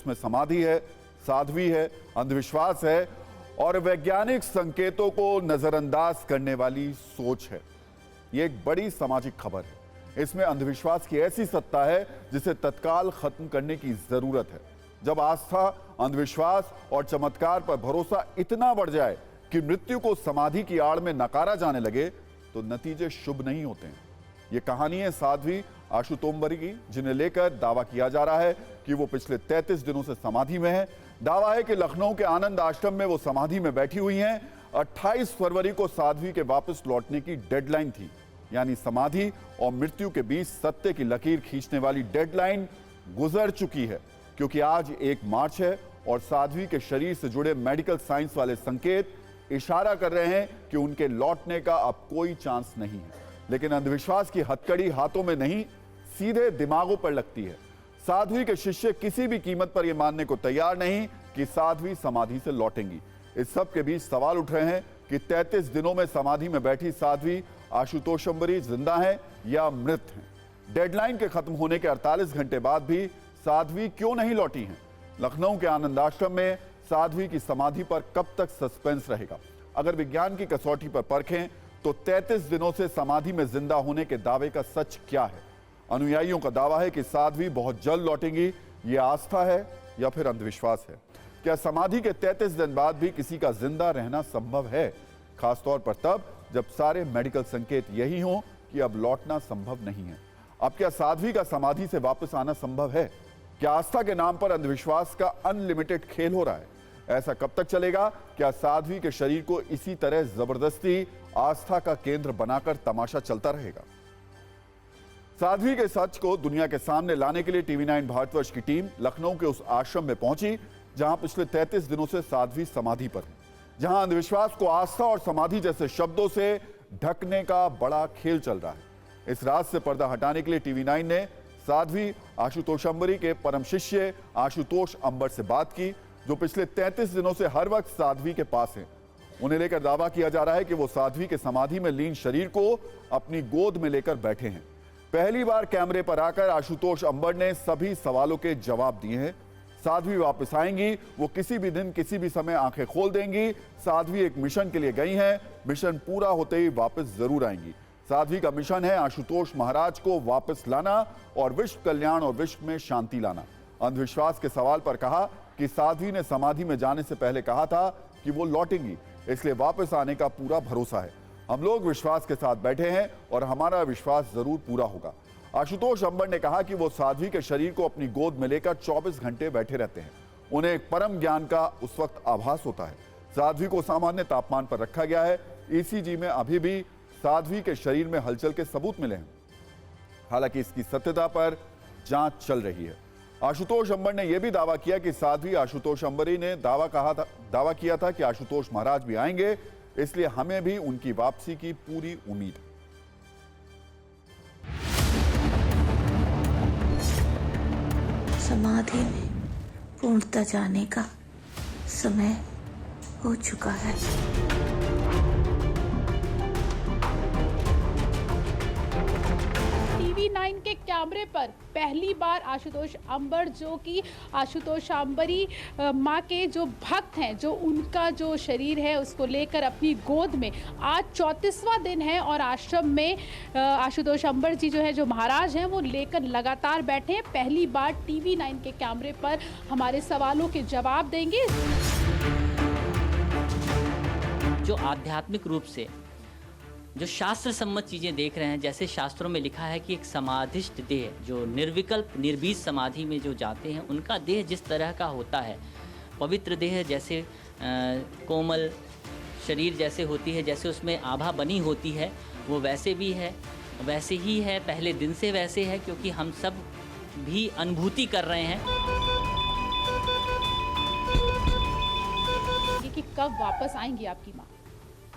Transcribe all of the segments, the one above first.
जिसमें समाधि है, साध्वी है, अंधविश्वास है और वैज्ञानिक संकेतों को नजरअंदाज करने वाली सोच है। ये एक बड़ी सामाजिक खबर है। इसमें अंधविश्वास की ऐसी सत्ता है जिसे तत्काल खत्म करने की जरूरत है। जब आस्था, अंधविश्वास और चमत्कार पर भरोसा इतना बढ़ जाए कि मृत्यु को समाधि की आड़ में नकारा जाने लगे तो नतीजे शुभ नहीं होते हैं। ये कहानी है साध्वी आशुतोषंबरी की, जिन्हें लेकर दावा किया जा रहा है कि वो पिछले 33 दिनों से समाधि में है। दावा है कि लखनऊ के आनंद आश्रम में वो समाधि में बैठी हुई हैं। 28 फरवरी को साध्वी के वापस लौटने की डेडलाइन थी, यानी समाधि और मृत्यु के बीच सत्य की लकीर खींचने वाली डेडलाइन गुजर चुकी है, क्योंकि आज 1 मार्च है और साध्वी के शरीर से जुड़े मेडिकल साइंस वाले संकेत इशारा कर रहे हैं कि उनके लौटने का अब कोई चांस नहीं है। लेकिन अंधविश्वास की हथकड़ी हाथों में नहीं, सीधे दिमागों पर लगती है। साध्वी के शिष्य किसी भी कीमत पर यह मानने को तैयार नहीं कि साध्वी समाधि से लौटेंगी। इस सब के बीच सवाल उठ रहे हैं कि 33 दिनों में समाधि में बैठी साध्वी आशुतोषंबरी जिंदा हैं या मृत हैं। डेडलाइन के खत्म होने के 48 घंटे बाद भी साध्वी क्यों नहीं लौटी हैं? लखनऊ के आनंद आश्रम में साध्वी की समाधि पर कब तक सस्पेंस रहेगा? अगर विज्ञान की कसौटी पर परखें तो 33 दिनों से समाधि में जिंदा होने के दावे का सच क्या है? अनुयायियों का दावा है कि साध्वी बहुत जल्द लौटेंगी। ये आस्था है या फिर अंधविश्वास है? क्या समाधि के 33 दिन बाद भी किसी का जिंदा रहना संभव है, खासतौर पर तब जब सारे मेडिकल संकेत यही हों कि अब लौटना संभव नहीं है? अब क्या साध्वी का समाधि से वापस आना संभव है? क्या आस्था के नाम पर अंधविश्वास का अनलिमिटेड खेल हो रहा है? ऐसा कब तक चलेगा? क्या साध्वी के शरीर को इसी तरह जबरदस्ती आस्था का केंद्र बनाकर तमाशा चलता रहेगा? साध्वी के सच को दुनिया के सामने लाने के लिए टीवी 9 भारतवर्ष की टीम लखनऊ के उस आश्रम में पहुंची जहां पिछले 33 दिनों से साध्वी समाधि पर है, जहां अंधविश्वास को आस्था और समाधि जैसे शब्दों से ढकने का बड़ा खेल चल रहा है। इस राज से पर्दा हटाने के लिए टीवी 9 ने साध्वी आशुतोषंबरी के परम शिष्य आशुतोष अंबर से बात की, जो पिछले 33 दिनों से हर वक्त साध्वी के पास हैं। उन्हें लेकर दावा किया जा रहा है कि वो साध्वी के समाधि में लीन शरीर को अपनी गोद में लेकर बैठे हैं। पहली बार कैमरे पर आकर आशुतोष अंबर ने सभी सवालों के जवाब दिए हैं। साध्वी वापस आएंगी, वो किसी भी दिन किसी भी समय आंखें खोल देंगी। साध्वी एक मिशन के लिए गई हैं, मिशन पूरा होते ही वापस जरूर आएंगी। साध्वी का मिशन है आशुतोष महाराज को वापस लाना और विश्व कल्याण और विश्व में शांति लाना। अंधविश्वास के सवाल पर कहा कि साध्वी ने समाधि में जाने से पहले कहा था कि वो लौटेंगी, इसलिए वापस आने का पूरा भरोसा है। हम लोग विश्वास के साथ बैठे हैं और हमारा विश्वास जरूर पूरा होगा। आशुतोष अंबर ने कहा कि वो साध्वी के शरीर को अपनी गोद में लेकर 24 घंटे बैठे रहते हैं। उन्हें एक परम ज्ञान का उस वक्त आभास होता है। साध्वी को सामान्य तापमान पर रखा गया है। ईसीजी में अभी भी साध्वी के शरीर में हलचल के सबूत मिले हैं। हालांकि इसकी सत्यता पर जांच चल रही है। आशुतोष अंबर ने यह भी दावा किया कि साध्वी आशुतोषंबरी ने दावा किया था कि आशुतोष महाराज भी आएंगे, इसलिए हमें भी उनकी वापसी की पूरी उम्मीद है। समाधि में पूर्णता जाने का समय हो चुका है। टीवी 9 के कैमरे पर पहली बार आशुतोष अंबर, जो कि आशुतोषंबरी माँ के जो भक्त हैं, जो उनका जो शरीर है उसको लेकर अपनी गोद में, आज 34वां दिन है और आश्रम में आशुतोष अंबर जी जो है, जो महाराज हैं, वो लेकर लगातार बैठे हैं। पहली बार टीवी 9 के कैमरे पर हमारे सवालों के जवाब देंगे। जो आध्यात्मिक रूप से जो शास्त्र सम्मत चीज़ें देख रहे हैं, जैसे शास्त्रों में लिखा है कि एक समाधिष्ट देह, जो निर्विकल्प निर्बीज समाधि में जो जाते हैं, उनका देह जिस तरह का होता है, पवित्र देह जैसे कोमल शरीर जैसे होती है, जैसे उसमें आभा बनी होती है, वो वैसे भी है, वैसे ही है, पहले दिन से वैसे है, क्योंकि हम सब भी अनुभूति कर रहे हैं कि कब वापस आएंगी आपकी माँ।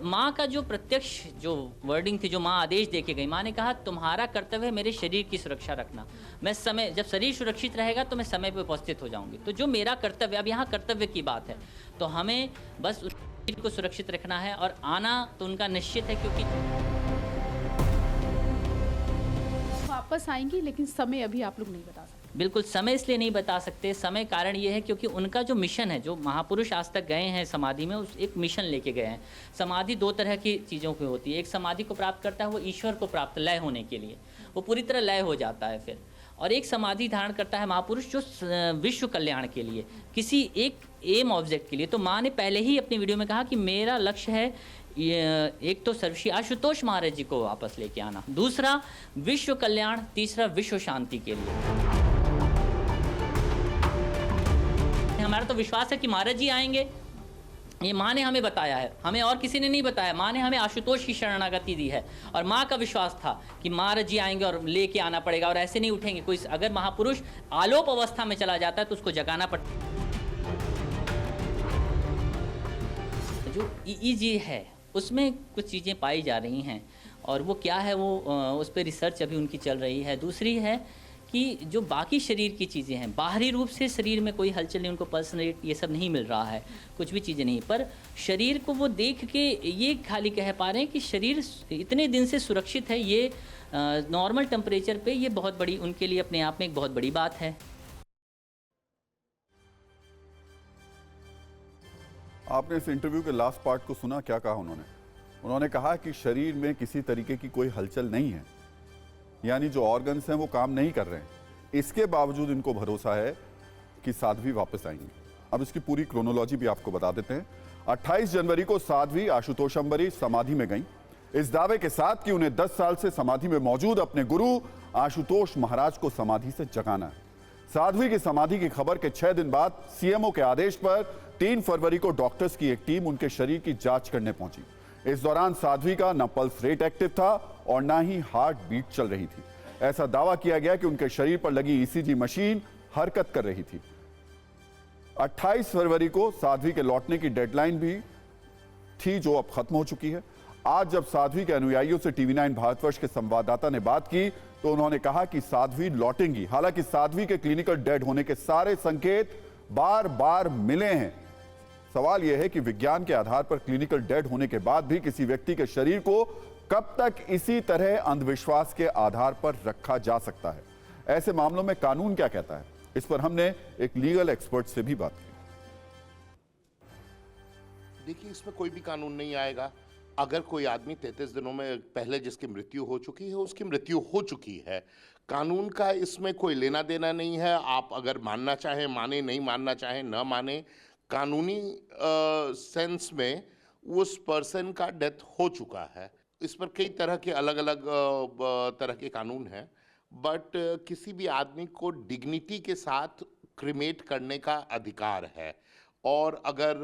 माँ का जो प्रत्यक्ष जो वर्डिंग थी, जो माँ आदेश दे के गई, माँ ने कहा तुम्हारा कर्तव्य है मेरे शरीर की सुरक्षा रखना। मैं समय, जब शरीर सुरक्षित रहेगा तो मैं समय पर उपस्थित हो जाऊंगी। तो जो मेरा कर्तव्य, अब यहाँ कर्तव्य की बात है, तो हमें बस उस शरीर को सुरक्षित रखना है और आना तो उनका निश्चित है, क्योंकि वापस आएंगी, लेकिन समय अभी आप लोग नहीं बता सकते। बिल्कुल समय इसलिए नहीं बता सकते, समय कारण ये है क्योंकि उनका जो मिशन है, जो महापुरुष आज तक गए हैं समाधि में, उस एक मिशन लेके गए हैं। समाधि दो तरह की चीज़ों की होती है। एक समाधि को प्राप्त करता है वो ईश्वर को प्राप्त, लय होने के लिए, वो पूरी तरह लय हो जाता है फिर। और एक समाधि धारण करता है महापुरुष जो विश्व कल्याण के लिए, किसी एक एम ऑब्जेक्ट के लिए। तो माँ ने पहले ही अपनी वीडियो में कहा कि मेरा लक्ष्य है एक तो सर्वश्री आशुतोष महाराज जी को वापस लेके आना, दूसरा विश्व कल्याण, तीसरा विश्व शांति के लिए। हमारा तो विश्वास है कि महाराज जी आएंगे, ये माँ ने हमें बताया है, हमें और किसी ने नहीं बताया। माँ ने हमें आशुतोष की शरणागति दी है और माँ का विश्वास था कि महाराज जी आएंगे और लेके आना पड़ेगा और ऐसे नहीं उठेंगे। कोई अगर महापुरुष आलोप अवस्था में चला जाता है तो उसको जगाना पड़ता है। जो ईईजी है उसमें कुछ चीज़ें पाई जा रही हैं और वो क्या है, वो उस पर रिसर्च अभी उनकी चल रही है। दूसरी है कि जो बाकी शरीर की चीज़ें हैं, बाहरी रूप से शरीर में कोई हलचल नहीं, उनको पल्स रेट ये सब नहीं मिल रहा है, कुछ भी चीज़ें नहीं, पर शरीर को वो देख के ये खाली कह पा रहे हैं कि शरीर इतने दिन से सुरक्षित है। ये नॉर्मल टेम्परेचर पे ये बहुत बड़ी उनके लिए अपने आप में एक बहुत बड़ी बात है। आपने इस इंटरव्यू के लास्ट पार्ट को सुना, क्या कहा उन्होंने कहा कि शरीर में किसी तरीके की कोई हलचल नहीं है, यानी जो ऑर्गन्स हैं वो काम नहीं कर रहे हैं। इसके बावजूद इनको भरोसा है कि साध्वी वापस आएंगी। अब इसकी पूरी क्रोनोलॉजी भी आपको बता देते हैं। 28 जनवरी को साध्वी आशुतोष अंबरी समाधि में गईं, इस दावे के साथ कि उन्हें 10 साल से समाधि में मौजूद अपने गुरु आशुतोष महाराज को समाधि से जगाना है। साध्वी की समाधि की खबर के 6 दिन बाद सीएमओ के आदेश पर 3 फरवरी को डॉक्टर्स की एक टीम उनके शरीर की जांच करने पहुंची। इस दौरान साध्वी का न पल्स रेट एक्टिव था और ना ही हार्ट बीट चल रही थी। ऐसा दावा किया गया कि उनके शरीर पर लगी ईसीजी मशीन हरकत कर रही थी। 28 फरवरी को साध्वी के लौटने की डेडलाइन भी थी, जो अब खत्म हो चुकी है। आज जब साध्वी के अनुयायियों से टीवी9 भारतवर्ष के संवाददाता ने बात की तो उन्होंने कहा कि साध्वी लौटेंगी। हालांकि साध्वी के क्लिनिकल डेड होने के सारे संकेत बार बार मिले हैं। सवाल यह है कि विज्ञान के आधार पर क्लिनिकल डेड होने के बाद भी किसी व्यक्ति के शरीर को कब तक इसी तरह अंधविश्वास के आधार पर रखा जा सकता है? ऐसे मामलों में कानून क्या कहता है? इस पर हमने एक लीगल एक्सपर्ट से भी बात की। देखिए, इसमें कोई भी कानून नहीं आएगा। अगर कोई आदमी 33 दिनों में पहले जिसकी मृत्यु हो चुकी है, उसकी मृत्यु हो चुकी है। कानून का इसमें कोई लेना देना नहीं है। आप अगर मानना चाहें माने, नहीं मानना चाहें न माने, कानूनी सेंस में उस पर्सन का डेथ हो चुका है। इस पर कई तरह के अलग अलग तरह के कानून हैं, बट किसी भी आदमी को डिग्निटी के साथ क्रिमेट करने का अधिकार है। और अगर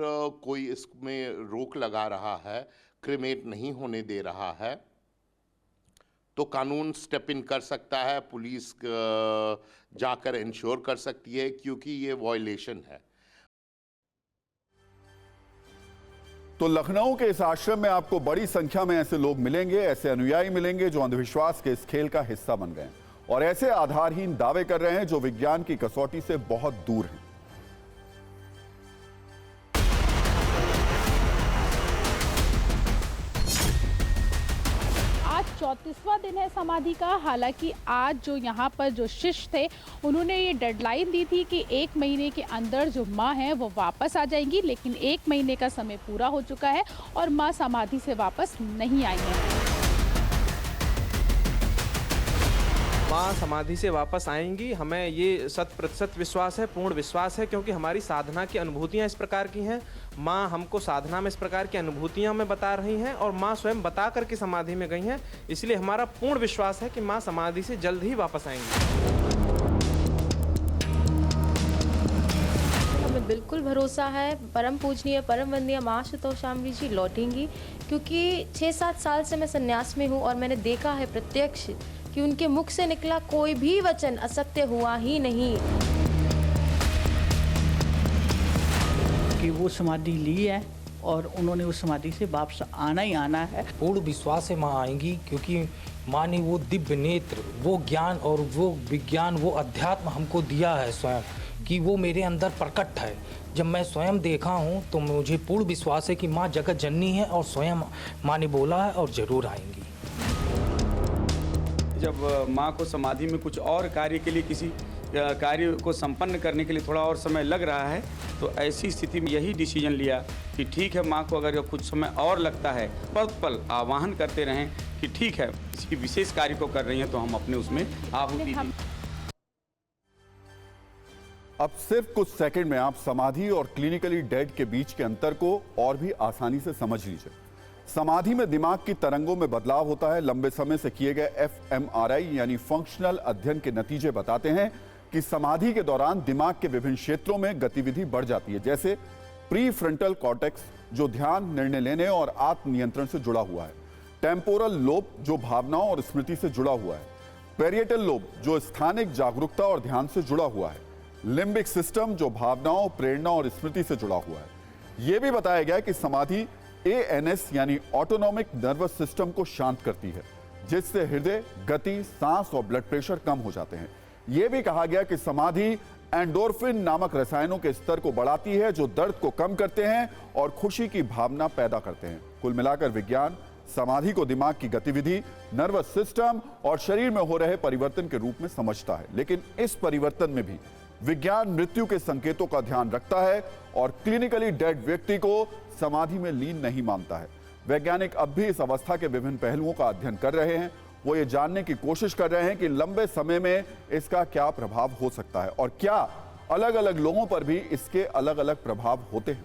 कोई इसमें रोक लगा रहा है, क्रिमेट नहीं होने दे रहा है, तो कानून स्टेप इन कर सकता है, पुलिस जाकर इंश्योर कर सकती है, क्योंकि ये वॉयलेशन है। तो लखनऊ के इस आश्रम में आपको बड़ी संख्या में ऐसे लोग मिलेंगे, ऐसे अनुयायी मिलेंगे जो अंधविश्वास के इस खेल का हिस्सा बन गए हैं और ऐसे आधारहीन दावे कर रहे हैं जो विज्ञान की कसौटी से बहुत दूर हैं। आज 34वां दिन है समाधि का। हालांकि आज जो यहाँ पर जो शिष्य थे उन्होंने ये डेडलाइन दी थी कि 1 महीने के अंदर जो माँ है वो वापस आ जाएंगी, लेकिन 1 महीने का समय पूरा हो चुका है और माँ समाधि से वापस नहीं आई है। माँ समाधि से वापस आएंगी, हमें ये 100% विश्वास है, पूर्ण विश्वास है, क्योंकि हमारी साधना की अनुभूतियाँ इस प्रकार की हैं। माँ हमको साधना में इस प्रकार की अनुभूतियाँ हमें बता रही हैं और माँ स्वयं बता करके समाधि में गई हैं। इसलिए हमारा पूर्ण विश्वास है कि माँ समाधि से जल्द ही वापस आएंगी। हमें बिल्कुल भरोसा है, परम पूजनीय परम वंदनीय माँ आशुतोष अंबरी जी लौटेंगी, क्योंकि 6-7 साल से मैं संन्यास में हूँ और मैंने देखा है प्रत्यक्ष कि उनके मुख से निकला कोई भी वचन असत्य हुआ ही नहीं। कि वो समाधि ली है और उन्होंने उस समाधि से वापस आना ही आना है। पूर्ण विश्वास से माँ आएंगी, क्योंकि माँ ने वो दिव्य नेत्र, वो ज्ञान और वो विज्ञान, वो अध्यात्म हमको दिया है स्वयं, कि वो मेरे अंदर प्रकट है। जब मैं स्वयं देखा हूँ तो मुझे पूर्ण विश्वास है कि माँ जगत जननी है और स्वयं माँ ने बोला है और ज़रूर आएंगी। जब माँ को समाधि में कुछ और कार्य के लिए किसी कार्य को संपन्न करने के लिए थोड़ा और समय लग रहा है, तो ऐसी स्थिति में यही डिसीजन लिया कि ठीक है, माँ को अगर कुछ समय और लगता है, पल पल आह्वान करते रहें कि ठीक है, किसी विशेष कार्य को कर रही हैं तो हम अपने उसमें आहुति दें। अब सिर्फ कुछ सेकंड में आप समाधि और क्लिनिकली डेड के बीच के अंतर को और भी आसानी से समझ लीजिए। समाधि में दिमाग की तरंगों में बदलाव होता है। लंबे समय से किए गए fMRI यानी फंक्शनल अध्ययन के नतीजे बताते हैं कि समाधि के दौरान दिमाग के विभिन्न क्षेत्रों में गतिविधि बढ़ जाती है, जैसे प्री फ्रंटल कॉर्टेक्स जो ध्यान, निर्णय लेने और आत्म नियंत्रण से जुड़ा हुआ है, टेम्पोरल लोब जो भावनाओं और स्मृति से जुड़ा हुआ है, पेरिएटल लोब जो स्थानिक जागरूकता और ध्यान से जुड़ा हुआ है, लिम्बिक सिस्टम जो भावनाओं, प्रेरणा और स्मृति से जुड़ा हुआ है। यह भी बताया गया कि समाधि ANS यानी ऑटोनॉमिक नर्वस सिस्टम को शांत करती है, जिससे हृदय गति, सांस और ब्लड प्रेशर कम हो जाते हैं। यह भी कहा गया कि समाधि एंडोर्फिन नामक रसायनों के स्तर को बढ़ाती है, जो दर्द को कम करते हैं और खुशी की भावना पैदा करते हैं। कुल मिलाकर विज्ञान समाधि को दिमाग की गतिविधि, नर्वस सिस्टम और शरीर में हो रहे परिवर्तन के रूप में समझता है, लेकिन इस परिवर्तन में भी विज्ञान मृत्यु के संकेतों का ध्यान रखता है और क्लिनिकली डेड व्यक्ति को समाधि में लीन नहीं मानता है। वैज्ञानिक अब भी इस अवस्था के विभिन्न पहलुओं का अध्ययन कर रहे हैं। वो ये जानने की कोशिश कर रहे हैं कि लंबे समय में इसका क्या प्रभाव हो सकता है और क्या अलग अलग लोगों पर भी इसके अलग अलग प्रभाव होते हैं।